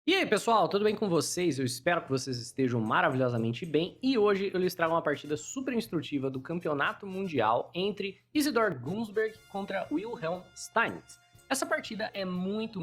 E aí, pessoal, tudo bem com vocês? Eu espero que vocês estejam maravilhosamente bem e hoje eu lhes trago uma partida super instrutiva do Campeonato Mundial entre Isidor Gunsberg contra Wilhelm Steinitz. Essa partida é muito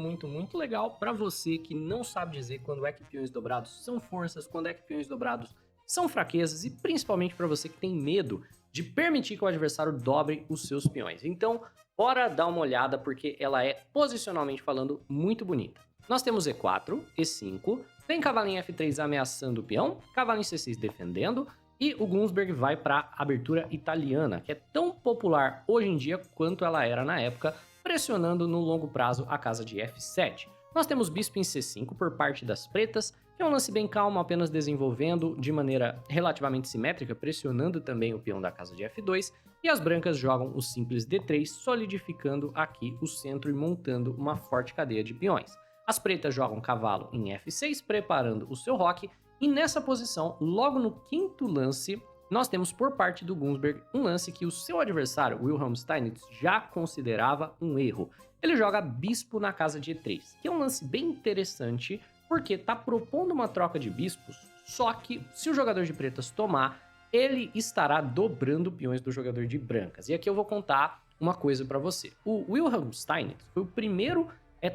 legal para você que não sabe dizer quando é que peões dobrados são forças, quando é que peões dobrados são fraquezas e principalmente para você que tem medo de permitir que o adversário dobre os seus peões. Então, bora dar uma olhada porque ela é, posicionalmente falando, muito bonita. Nós temos E4, E5, vem cavalinho F3 ameaçando o peão, cavalinho C6 defendendo, e o Gunsberg vai para a abertura italiana, que é tão popular hoje em dia quanto ela era na época, pressionando no longo prazo a casa de F7. Nós temos bispo em C5 por parte das pretas, que é um lance bem calmo, apenas desenvolvendo de maneira relativamente simétrica, pressionando também o peão da casa de F2, e as brancas jogam o simples D3, solidificando aqui o centro e montando uma forte cadeia de peões. As pretas jogam cavalo em F6, preparando o seu roque, e nessa posição, logo no quinto lance, nós temos por parte do Gunsberg um lance que o seu adversário, Wilhelm Steinitz, já considerava um erro. Ele joga bispo na casa de E3, que é um lance bem interessante, porque está propondo uma troca de bispos, só que se o jogador de pretas tomar, ele estará dobrando peões do jogador de brancas. E aqui eu vou contar uma coisa para você. O Wilhelm Steinitz foi o primeiro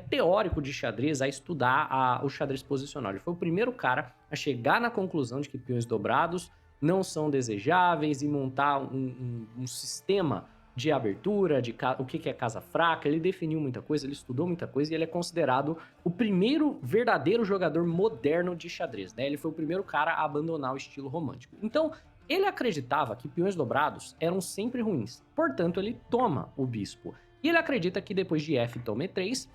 teórico de xadrez a estudar o xadrez posicional. Ele foi o primeiro cara a chegar na conclusão de que peões dobrados não são desejáveis e montar um sistema de abertura, de o que é casa fraca. Ele definiu muita coisa, ele estudou muita coisa e ele é considerado o primeiro verdadeiro jogador moderno de xadrez, né? Ele foi o primeiro cara a abandonar o estilo romântico. Então, ele acreditava que peões dobrados eram sempre ruins, portanto ele toma o bispo. E ele acredita que depois de F toma E3,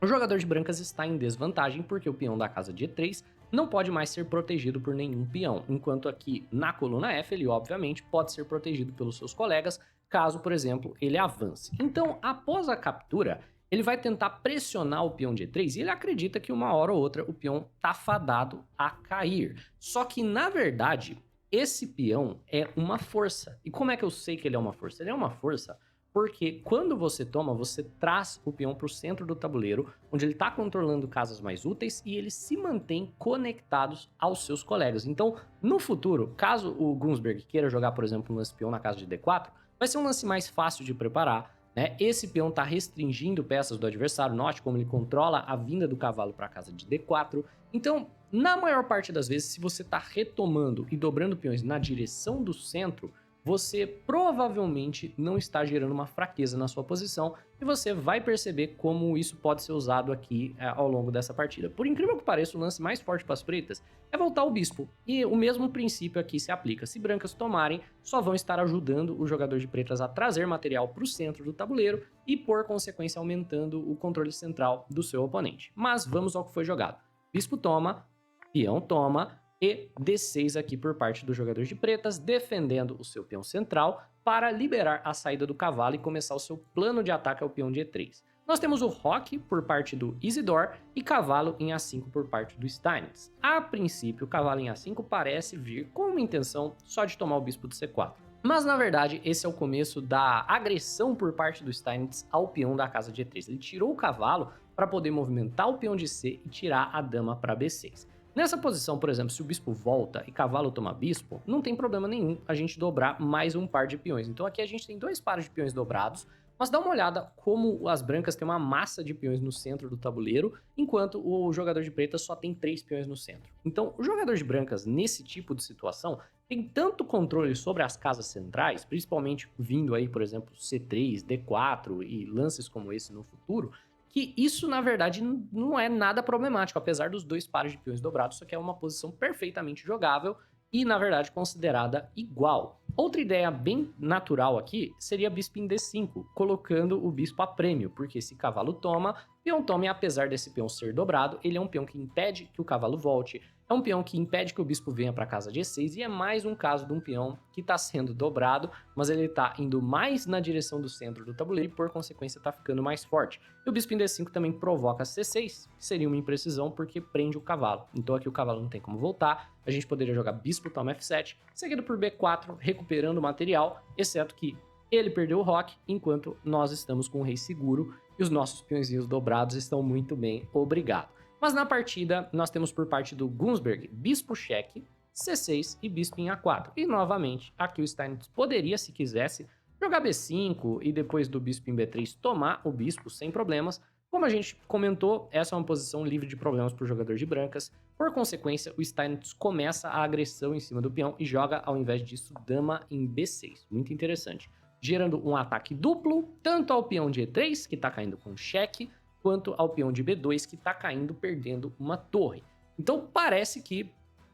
o jogador de brancas está em desvantagem porque o peão da casa de E3 não pode mais ser protegido por nenhum peão, enquanto aqui na coluna F ele obviamente pode ser protegido pelos seus colegas, caso, por exemplo, ele avance. Então, após a captura, ele vai tentar pressionar o peão de E3 e ele acredita que uma hora ou outra o peão está fadado a cair. Só que, na verdade, esse peão é uma força. E como é que eu sei que ele é uma força? Ele é uma força porque quando você toma, você traz o peão para o centro do tabuleiro, onde ele está controlando casas mais úteis e eles se mantêm conectados aos seus colegas. Então, no futuro, caso o Gunsberg queira jogar, por exemplo, um lance peão na casa de D4, vai ser um lance mais fácil de preparar, né? Esse peão está restringindo peças do adversário, note como ele controla a vinda do cavalo para a casa de D4. Então, na maior parte das vezes, se você está retomando e dobrando peões na direção do centro, você provavelmente não está gerando uma fraqueza na sua posição e você vai perceber como isso pode ser usado aqui ao longo dessa partida. Por incrível que pareça, o lance mais forte para as pretas é voltar o bispo, e o mesmo princípio aqui se aplica. Se brancas tomarem, só vão estar ajudando o jogador de pretas a trazer material para o centro do tabuleiro e, por consequência, aumentando o controle central do seu oponente. Mas vamos ao que foi jogado. Bispo toma, peão toma, e D6 aqui por parte do jogador de pretas, defendendo o seu peão central para liberar a saída do cavalo e começar o seu plano de ataque ao peão de E3. Nós temos o roque por parte do Isidor e cavalo em A5 por parte do Steinitz. A princípio, o cavalo em A5 parece vir com uma intenção só de tomar o bispo de C4. Mas, na verdade, esse é o começo da agressão por parte do Steinitz ao peão da casa de E3. Ele tirou o cavalo para poder movimentar o peão de C e tirar a dama para B6. Nessa posição, por exemplo, se o bispo volta e cavalo toma bispo, não tem problema nenhum a gente dobrar mais um par de peões. Então aqui a gente tem dois pares de peões dobrados, mas dá uma olhada como as brancas têm uma massa de peões no centro do tabuleiro, enquanto o jogador de pretas só tem 3 peões no centro. Então o jogador de brancas, nesse tipo de situação, tem tanto controle sobre as casas centrais, principalmente vindo aí, por exemplo, C3, D4 e lances como esse no futuro, que isso, na verdade, não é nada problemático, apesar dos dois pares de peões dobrados, isso aqui é uma posição perfeitamente jogável e, na verdade, considerada igual. Outra ideia bem natural aqui seria bispo em D5, colocando o bispo a prêmio, porque se cavalo toma, peão toma, e apesar desse peão ser dobrado, ele é um peão que impede que o cavalo volte, é um peão que impede que o bispo venha para a casa de E6, e é mais um caso de um peão que está sendo dobrado, mas ele está indo mais na direção do centro do tabuleiro e, por consequência, está ficando mais forte. E o bispo em D5 também provoca C6, que seria uma imprecisão porque prende o cavalo. Então aqui o cavalo não tem como voltar, a gente poderia jogar bispo toma F7, seguido por B4, recuperando o material, exceto que ele perdeu o roque, enquanto nós estamos com o rei seguro e os nossos peõezinhos dobrados estão muito bem, obrigado. Mas na partida, nós temos por parte do Gunsberg, bispo cheque, C6 e bispo em A4. E novamente, aqui o Steinitz poderia, se quisesse, jogar B5 e depois do bispo em B3 tomar o bispo sem problemas. Como a gente comentou, essa é uma posição livre de problemas para o jogador de brancas. Por consequência, o Steinitz começa a agressão em cima do peão e joga, ao invés disso, dama em B6. Muito interessante. Gerando um ataque duplo, tanto ao peão de E3, que está caindo com cheque, quanto ao peão de B2, que está caindo perdendo uma torre. Então parece que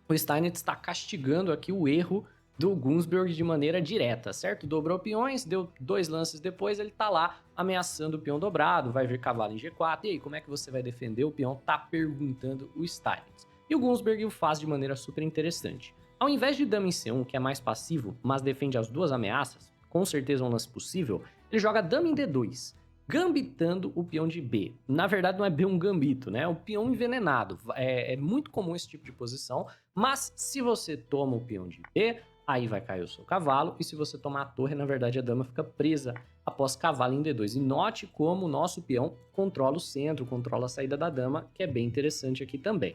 o Steinitz está castigando aqui o erro do Gunsberg de maneira direta, certo? Dobrou peões, deu 2 lances depois, ele tá lá ameaçando o peão dobrado, vai vir cavalo em G4, e aí, como é que você vai defender o peão? Tá perguntando o Steinitz. E o Gunsberg o faz de maneira super interessante. Ao invés de dama em C1, que é mais passivo, mas defende as 2 ameaças, com certeza um lance possível, ele joga dama em D2, gambitando o peão de B. Na verdade não é bem um gambito, né? É um peão envenenado. É muito comum esse tipo de posição, mas se você toma o peão de B, aí vai cair o seu cavalo, e se você tomar a torre, na verdade a dama fica presa após cavalo em D2. E note como o nosso peão controla o centro, controla a saída da dama, que é bem interessante aqui também.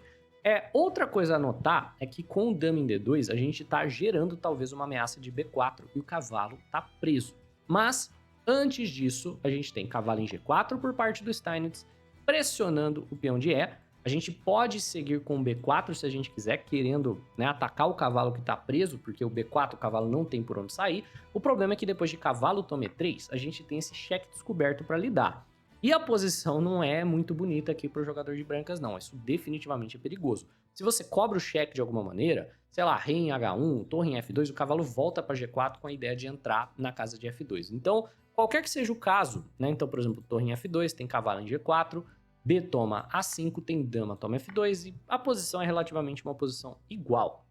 Outra coisa a notar é que com o dama em D2, a gente está gerando talvez uma ameaça de B4 e o cavalo está preso. Mas, antes disso, a gente tem cavalo em G4 por parte do Steinitz, pressionando o peão de E. A gente pode seguir com o B4 se a gente quiser, querendo, né, atacar o cavalo que está preso, porque o B4 o cavalo não tem por onde sair. O problema é que depois de cavalo toma E3, a gente tem esse cheque descoberto para lidar. E a posição não é muito bonita aqui para o jogador de brancas, não. Isso definitivamente é perigoso. Se você cobra o cheque de alguma maneira, sei lá, rei em H1, torre em F2, o cavalo volta para G4 com a ideia de entrar na casa de F2. Então, qualquer que seja o caso, né? Então, por exemplo, torre em F2, tem cavalo em G4, B toma A5, tem dama toma F2 e a posição é relativamente uma posição igual.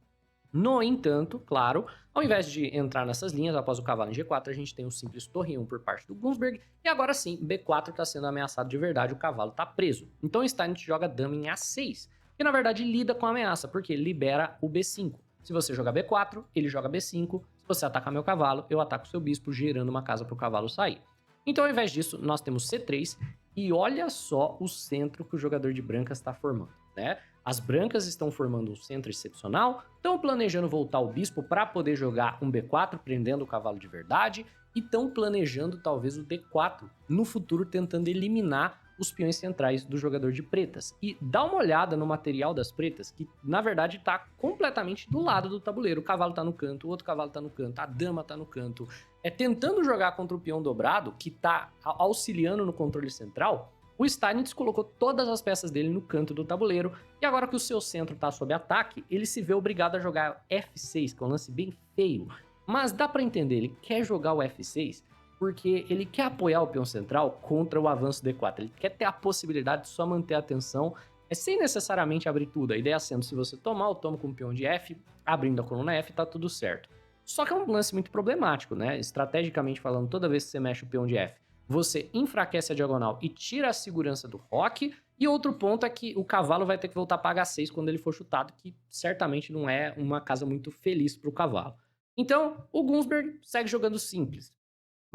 No entanto, claro, ao invés de entrar nessas linhas após o cavalo em G4, a gente tem um simples torre 1 por parte do Gunsberg, e agora sim, B4 está sendo ameaçado de verdade, o cavalo está preso. Então o Steinitz joga dama em A6, que na verdade lida com a ameaça, porque libera o B5. Se você jogar B4, ele joga B5, se você atacar meu cavalo, eu ataco seu bispo, gerando uma casa para o cavalo sair. Então ao invés disso, nós temos C3, e olha só o centro que o jogador de brancas está formando, né? As brancas estão formando um centro excepcional, estão planejando voltar o bispo para poder jogar um B4, prendendo o cavalo de verdade, e estão planejando talvez o D4 no futuro, tentando eliminar os peões centrais do jogador de pretas. E dá uma olhada no material das pretas, que na verdade está completamente do lado do tabuleiro. O cavalo está no canto, o outro cavalo está no canto, a dama está no canto. Tentando jogar contra o peão dobrado, que está auxiliando no controle central. O Steinitz colocou todas as peças dele no canto do tabuleiro, e agora que o seu centro está sob ataque, ele se vê obrigado a jogar F6, que é um lance bem feio. Mas dá para entender, ele quer jogar o F6 porque ele quer apoiar o peão central contra o avanço D4. Ele quer ter a possibilidade de só manter a atenção, sem necessariamente abrir tudo. A ideia sendo, se você tomar, eu tomo com o peão de F, abrindo a coluna F, tá tudo certo. Só que é um lance muito problemático, né? Estrategicamente falando, toda vez que você mexe o peão de F, você enfraquece a diagonal e tira a segurança do roque. E outro ponto é que o cavalo vai ter que voltar para H6 quando ele for chutado, que certamente não é uma casa muito feliz para o cavalo. Então, o Gunsberg segue jogando simples.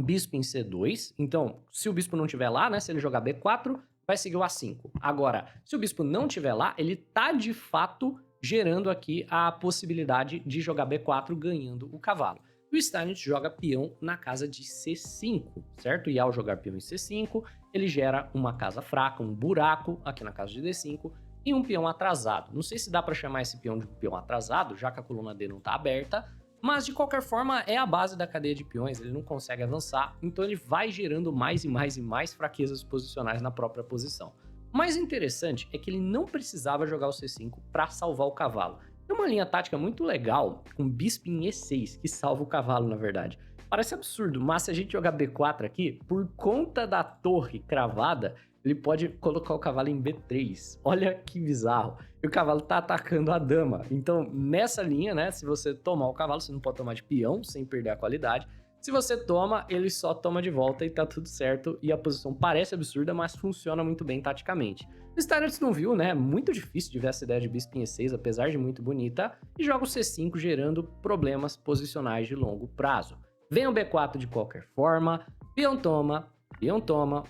Bispo em C2. Então, se o bispo não estiver lá, né, se ele jogar B4, vai seguir o A5. Agora, se o bispo não estiver lá, ele tá de fato gerando aqui a possibilidade de jogar B4 ganhando o cavalo. O Steinitz joga peão na casa de C5, certo? E ao jogar peão em C5, ele gera uma casa fraca, um buraco aqui na casa de D5 e um peão atrasado. Não sei se dá para chamar esse peão de peão atrasado, já que a coluna D não está aberta, mas de qualquer forma é a base da cadeia de peões, ele não consegue avançar, então ele vai gerando mais e mais e mais fraquezas posicionais na própria posição. O mais interessante é que ele não precisava jogar o C5 para salvar o cavalo. Tem uma linha tática muito legal, com bispo em E6, que salva o cavalo, na verdade. Parece absurdo, mas se a gente jogar B4 aqui, por conta da torre cravada, ele pode colocar o cavalo em B3. Olha que bizarro. E o cavalo tá atacando a dama. Então, nessa linha, né, se você tomar o cavalo, você não pode tomar de peão, sem perder a qualidade. Se você toma, ele só toma de volta e tá tudo certo. E a posição parece absurda, mas funciona muito bem taticamente. O Steinitz não viu, né? Muito difícil de ver essa ideia de bispo em E6, apesar de muito bonita. E joga o C5, gerando problemas posicionais de longo prazo. Vem o B4 de qualquer forma, peão toma,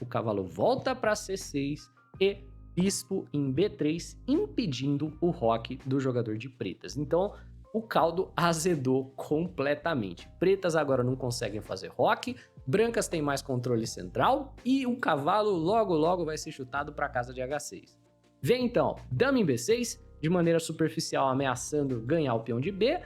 o cavalo volta para C6 e bispo em B3, impedindo o roque do jogador de pretas. Então, o caldo azedou completamente. Pretas agora não conseguem fazer roque, brancas têm mais controle central e o cavalo logo vai ser chutado para casa de H6. Vem então, dama em B6, de maneira superficial ameaçando ganhar o peão de B,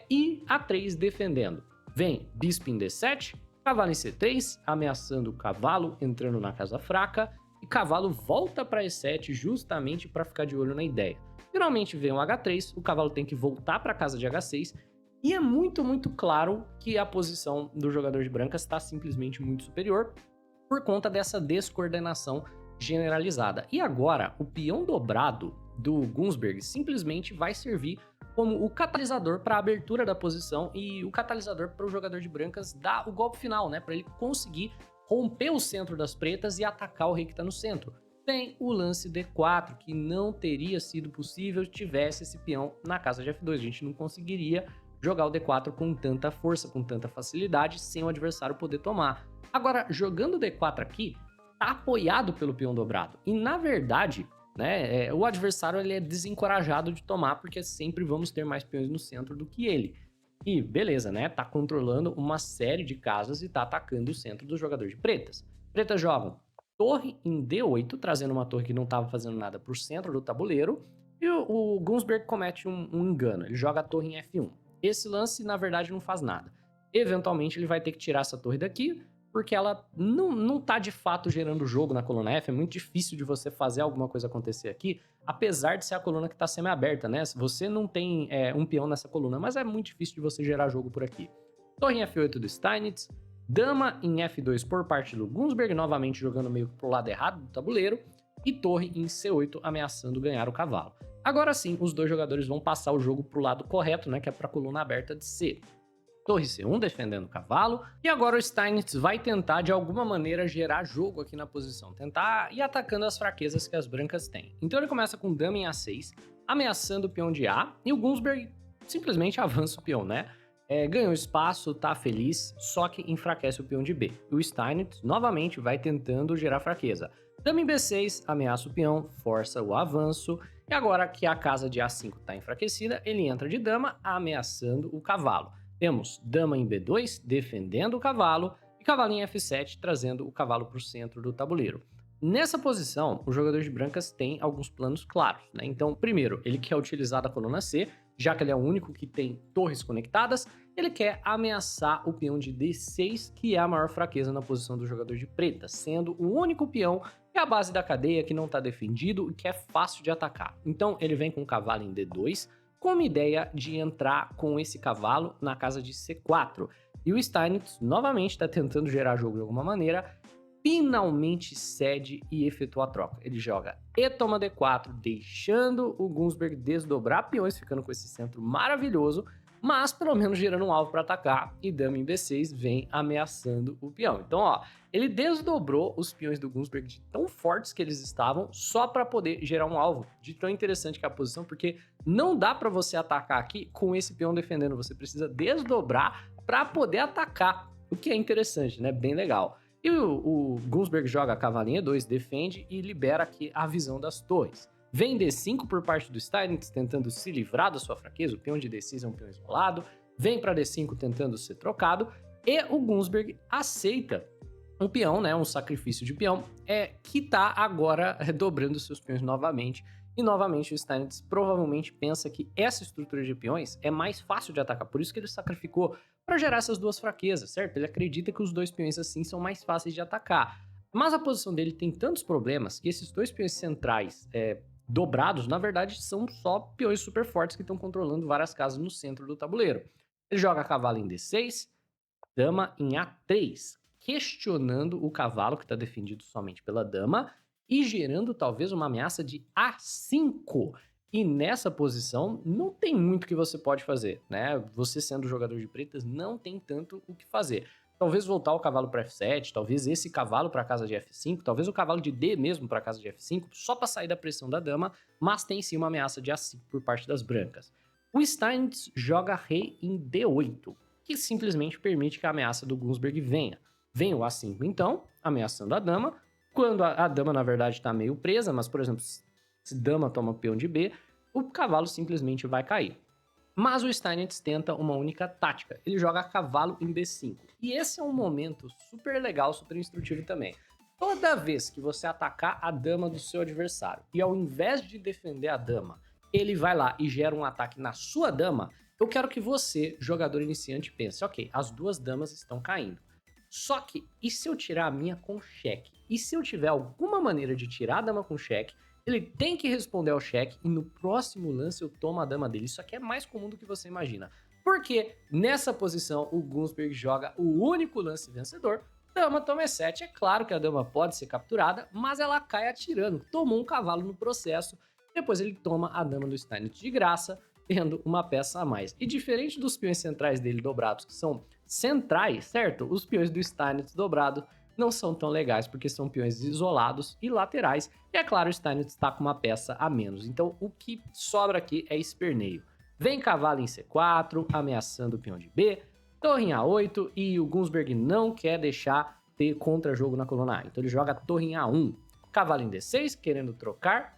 e A3 defendendo. Vem bispo em D7, cavalo em C3, ameaçando o cavalo entrando na casa fraca, e cavalo volta para E7 justamente para ficar de olho na ideia. Finalmente vem o H3, o cavalo tem que voltar para a casa de H6, e é muito claro que a posição do jogador de brancas está simplesmente muito superior por conta dessa descoordenação generalizada. E agora, o peão dobrado do Gunsberg simplesmente vai servir como o catalisador para a abertura da posição e o catalisador para o jogador de brancas dar o golpe final, né? Para ele conseguir romper o centro das pretas e atacar o rei que está no centro. Tem o lance D4, que não teria sido possível se tivesse esse peão na casa de F2. A gente não conseguiria jogar o D4 com tanta força, com tanta facilidade, sem o adversário poder tomar. Agora, jogando o D4 aqui, tá apoiado pelo peão dobrado. E, na verdade, né, o adversário ele é desencorajado de tomar, porque sempre vamos ter mais peões no centro do que ele. E beleza, né? Tá controlando uma série de casas e tá atacando o centro do jogador de pretas. Pretas jogam torre em D8, trazendo uma torre que não estava fazendo nada pro centro do tabuleiro. E o Gunsberg comete um engano, ele joga a torre em F1. Esse lance, na verdade, não faz nada. Eventualmente, ele vai ter que tirar essa torre daqui, porque ela não tá de fato gerando jogo na coluna F. É muito difícil de você fazer alguma coisa acontecer aqui, apesar de ser a coluna que tá semi-aberta, né? Você não tem um peão nessa coluna, mas é muito difícil de você gerar jogo por aqui. Torre em F8 do Steinitz, dama em F2 por parte do Gunsberg, novamente jogando meio pro lado errado do tabuleiro, e torre em C8 ameaçando ganhar o cavalo. Agora sim, os dois jogadores vão passar o jogo pro lado correto, né, que é pra coluna aberta de C. Torre C1 defendendo o cavalo, e agora o Steinitz vai tentar de alguma maneira gerar jogo aqui na posição, tentar ir atacando as fraquezas que as brancas têm. Então ele começa com dama em A6, ameaçando o peão de A, e o Gunsberg simplesmente avança o peão, né? Ganhou espaço, tá feliz, só que enfraquece o peão de B. O Steinitz novamente vai tentando gerar fraqueza. Dama em B6, ameaça o peão, força o avanço, e agora que a casa de A5 está enfraquecida, ele entra de dama, ameaçando o cavalo. Temos dama em B2, defendendo o cavalo, e cavalo em F7, trazendo o cavalo para o centro do tabuleiro. Nessa posição, o jogador de brancas tem alguns planos claros, né? Então, primeiro, ele quer utilizar a coluna C, já que ele é o único que tem torres conectadas, ele quer ameaçar o peão de D6, que é a maior fraqueza na posição do jogador de preta, sendo o único peão que é a base da cadeia, que não está defendido e que é fácil de atacar. Então ele vem com o cavalo em D2, com uma ideia de entrar com esse cavalo na casa de C4. E o Steinitz novamente está tentando gerar jogo de alguma maneira, finalmente cede e efetua a troca. Ele joga e toma D4, deixando o Gunsberg desdobrar peões, ficando com esse centro maravilhoso, mas pelo menos gerando um alvo para atacar, e dama em B6 vem ameaçando o peão. Então, ó, ele desdobrou os peões do Gunsberg de tão fortes que eles estavam, só para poder gerar um alvo, de tão interessante que é a posição, porque não dá para você atacar aqui com esse peão defendendo, você precisa desdobrar para poder atacar, o que é interessante, né? Bem legal. E o Gunsberg joga cavalinho E2, defende e libera aqui a visão das torres. Vem D5 por parte do Steinitz, tentando se livrar da sua fraqueza, o peão de D6 é um peão isolado, vem para D5 tentando ser trocado, e o Gunsberg aceita um peão, né, um sacrifício de peão, que tá agora dobrando seus peões novamente, e novamente o Steinitz provavelmente pensa que essa estrutura de peões é mais fácil de atacar, por isso que ele sacrificou para gerar essas duas fraquezas, certo? Ele acredita que os dois peões assim são mais fáceis de atacar, mas a posição dele tem tantos problemas que esses dois peões centrais dobrados, na verdade, são só peões super fortes que estão controlando várias casas no centro do tabuleiro. Ele joga cavalo em D6, dama em A3, questionando o cavalo que está defendido somente pela dama e gerando talvez uma ameaça de A5. E nessa posição não tem muito que você pode fazer, né? Você sendo jogador de pretas não tem tanto o que fazer. Talvez voltar o cavalo para F7, talvez esse cavalo para a casa de F5, talvez o cavalo de D mesmo para a casa de F5, só para sair da pressão da dama, mas tem sim uma ameaça de A5 por parte das brancas. O Steinitz joga rei em D8, que simplesmente permite que a ameaça do Gunsberg venha. Vem o A5 então, ameaçando a dama, Quando a dama, na verdade, está meio presa, mas, por exemplo, se dama toma peão de B, o cavalo simplesmente vai cair. Mas o Steinitz tenta uma única tática. Ele joga cavalo em B5. E esse é um momento super legal, super instrutivo também. Toda vez que você atacar a dama do seu adversário e ao invés de defender a dama, ele vai lá e gera um ataque na sua dama, eu quero que você, jogador iniciante, pense, ok, as duas damas estão caindo. Só que, e se eu tirar a minha com cheque? E se eu tiver alguma maneira de tirar a dama com cheque, ele tem que responder ao cheque e no próximo lance eu tomo a dama dele. Isso aqui é mais comum do que você imagina. Porque nessa posição o Gunsberg joga o único lance vencedor. Dama toma E7. É claro que a dama pode ser capturada, mas ela cai atirando. Tomou um cavalo no processo. Depois ele toma a dama do Steinitz de graça, tendo uma peça a mais. E diferente dos peões centrais dele dobrados, que são centrais, certo? Os peões do Steinitz dobrado não são tão legais, porque são peões isolados e laterais, e é claro, o Steinitz está com uma peça a menos. Então, o que sobra aqui é esperneio. Vem cavalo em C4, ameaçando o peão de B, torre em A8, e o Gunsberg não quer deixar ter contra-jogo na coluna A. Então, ele joga torre em A1, cavalo em D6, querendo trocar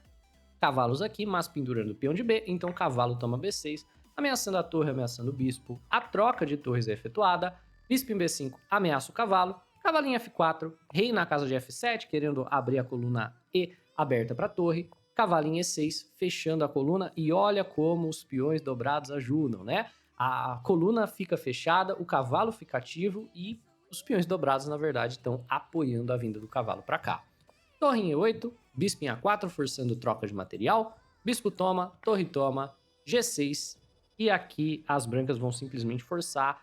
cavalos aqui, mas pendurando o peão de B, então cavalo toma B6, ameaçando a torre, ameaçando o bispo. A troca de torres é efetuada, bispo em B5 ameaça o cavalo, cavalo em F4, rei na casa de F7, querendo abrir a coluna E aberta para a torre, cavalo em E6, fechando a coluna, e olha como os peões dobrados ajudam, né? A coluna fica fechada, o cavalo fica ativo e os peões dobrados, na verdade, estão apoiando a vinda do cavalo para cá. Torre em E8, bispo em A4, forçando troca de material, bispo toma, torre toma, G6, e aqui as brancas vão simplesmente forçar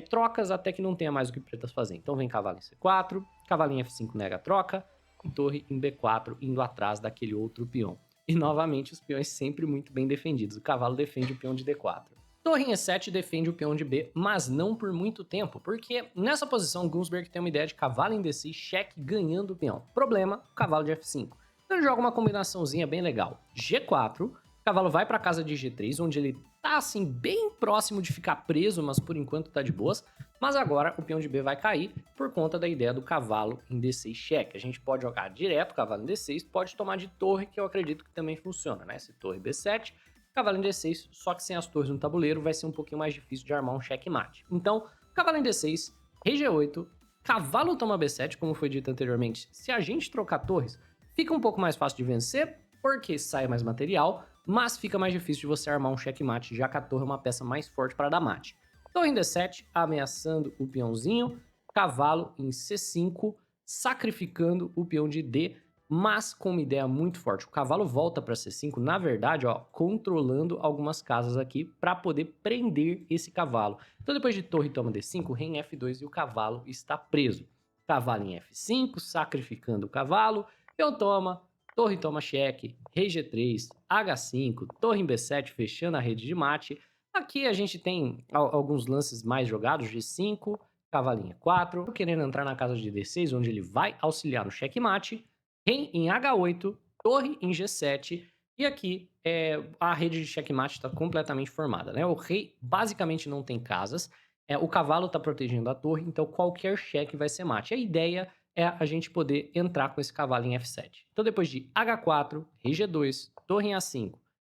trocas até que não tenha mais o que pretas fazer. Então vem cavalo em C4, cavalo em F5 nega a troca, e torre em B4 indo atrás daquele outro peão. E novamente os peões sempre muito bem defendidos, o cavalo defende o peão de D4. Torre em E7 defende o peão de B, mas não por muito tempo, porque nessa posição Gunsberg tem uma ideia de cavalo em D6, cheque ganhando o peão. Problema, cavalo de F5. Então ele joga uma combinaçãozinha bem legal. G4, o cavalo vai para casa de G3, onde ele tá assim bem próximo de ficar preso, mas por enquanto tá de boas. Mas agora o peão de B vai cair por conta da ideia do cavalo em D6 cheque. A gente pode jogar direto cavalo em D6, pode tomar de torre, que eu acredito que também funciona, né? Se torre B7, cavalo em D6, só que sem as torres no tabuleiro vai ser um pouquinho mais difícil de armar um checkmate. Então, cavalo em D6, rei G8, cavalo toma B7, como foi dito anteriormente. Se a gente trocar torres, fica um pouco mais fácil de vencer, porque sai mais material, mas fica mais difícil de você armar um checkmate, já que a torre é uma peça mais forte para dar mate. Torre em D7, ameaçando o peãozinho, cavalo em C5, sacrificando o peão de D, mas com uma ideia muito forte. O cavalo volta para C5, na verdade, ó, controlando algumas casas aqui para poder prender esse cavalo. Então depois de torre toma D5, rei em F2 e o cavalo está preso. Cavalo em F5, sacrificando o cavalo, peão toma, torre toma cheque, rei G3, H5, torre em B7, fechando a rede de mate. Aqui a gente tem alguns lances mais jogados, G5, cavalinho 4, querendo entrar na casa de D6, onde ele vai auxiliar no checkmate, rei em H8, torre em G7, e aqui a rede de checkmate está completamente formada, né? O rei basicamente não tem casas, o cavalo está protegendo a torre, então qualquer cheque vai ser mate. A ideia é a gente poder entrar com esse cavalo em F7. Então depois de H4, rei G2, torre em A5,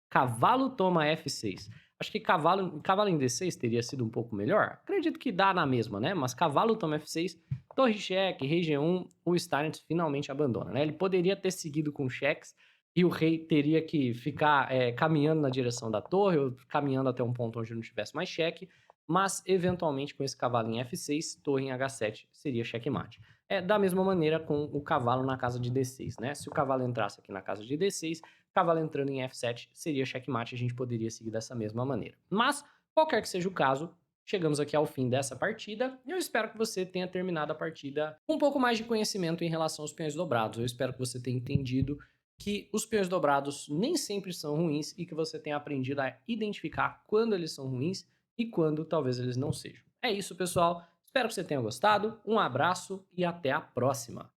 cavalo toma F6. Acho que cavalo em D6 teria sido um pouco melhor. Acredito que dá na mesma, né? Mas cavalo toma F6, torre cheque, rei G1, o Steinitz finalmente abandona, né? Ele poderia ter seguido com cheques e o rei teria que ficar caminhando na direção da torre ou caminhando até um ponto onde não tivesse mais cheque, mas eventualmente com esse cavalo em F6, torre em H7 seria checkmate. Da mesma maneira com o cavalo na casa de D6, né? Se o cavalo entrasse aqui na casa de D6, cavalo entrando em F7 seria checkmate, a gente poderia seguir dessa mesma maneira. Mas, qualquer que seja o caso, chegamos aqui ao fim dessa partida e eu espero que você tenha terminado a partida com um pouco mais de conhecimento em relação aos peões dobrados. Eu espero que você tenha entendido que os peões dobrados nem sempre são ruins e que você tenha aprendido a identificar quando eles são ruins e quando talvez eles não sejam. É isso, pessoal. Espero que você tenha gostado. Um abraço e até a próxima!